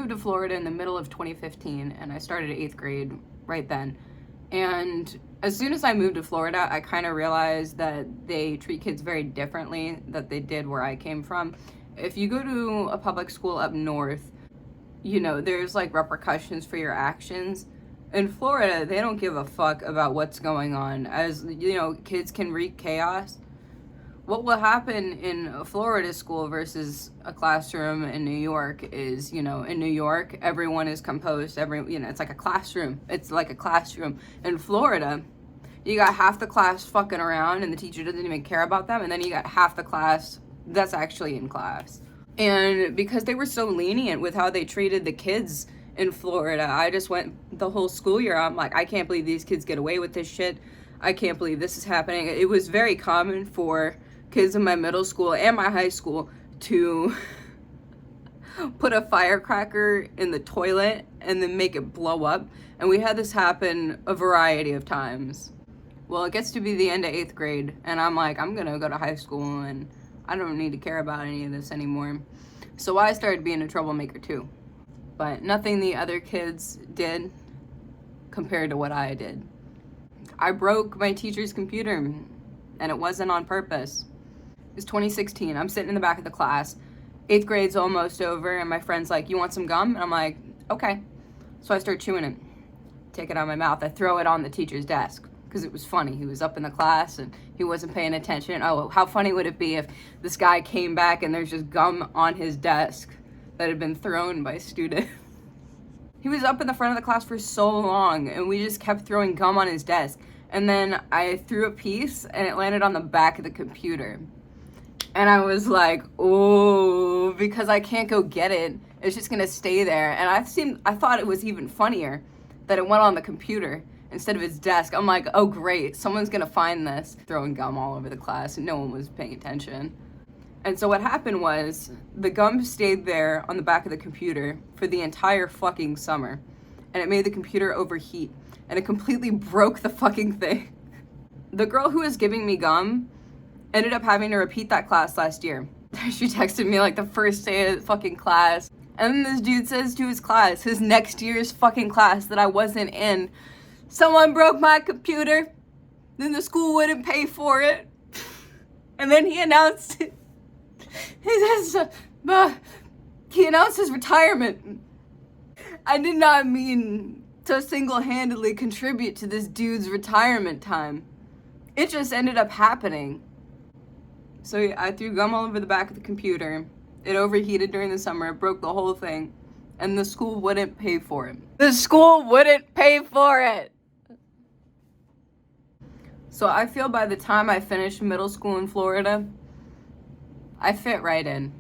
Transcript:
moved to Florida in the middle of 2015, and I started 8th grade right then. And as soon as I moved to Florida, I kind of realized that they treat kids very differently than they did where I came from. If you go to a public school up north, you know, there's like repercussions for your actions. In Florida, they don't give a fuck about what's going on. As you know, kids can wreak chaos. What will happen in a Florida school versus a classroom in New York is, you know, in New York, everyone is composed. It's like a classroom. It's like a classroom. In Florida, you got half the class fucking around and the teacher doesn't even care about them. And then you got half the class that's actually in class. And because they were so lenient with how they treated the kids in Florida, I just went the whole school year. I'm like, I can't believe these kids get away with this shit. I can't believe this is happening. It was very common for kids in my middle school and my high school to put a firecracker in the toilet and then make it blow up. And we had this happen a variety of times. Well, it gets to be the end of 8th grade, and I'm like, I'm gonna go to high school and I don't need to care about any of this anymore. So I started being a troublemaker too. But nothing the other kids did compared to what I did. I broke my teacher's computer, and it wasn't on purpose. It was 2016. I'm sitting in the back of the class. 8th grade's almost over, and my friend's like, you want some gum? And I'm like, okay. So I start chewing it. Take it out of my mouth. I throw it on the teacher's desk because it was funny. He was up in the class, and he wasn't paying attention. Oh, how funny would it be if this guy came back and there's just gum on his desk that had been thrown by a student? He was up in the front of the class for so long, and we just kept throwing gum on his desk. And then I threw a piece, and it landed on the back of the computer. And I was like, oh, because I can't go get it. It's just gonna stay there. And I thought it was even funnier that it went on the computer instead of his desk. I'm like, oh great, someone's gonna find this. Throwing gum all over the class, and no one was paying attention. And so what happened was, the gum stayed there on the back of the computer for the entire fucking summer. And it made the computer overheat. And it completely broke the fucking thing. The girl who was giving me gum ended up having to repeat that class last year. She texted me like the first day of fucking class. And then this dude says to his class, his next year's fucking class that I wasn't in, someone broke my computer, then the school wouldn't pay for it. And then he announced it. He announced his retirement. I did not mean to single-handedly contribute to this dude's retirement time. It just ended up happening. So I threw gum all over the back of the computer. It overheated during the summer, it broke the whole thing, and the school wouldn't pay for it. The school wouldn't pay for it! So I feel by the time I finished middle school in Florida, I fit right in.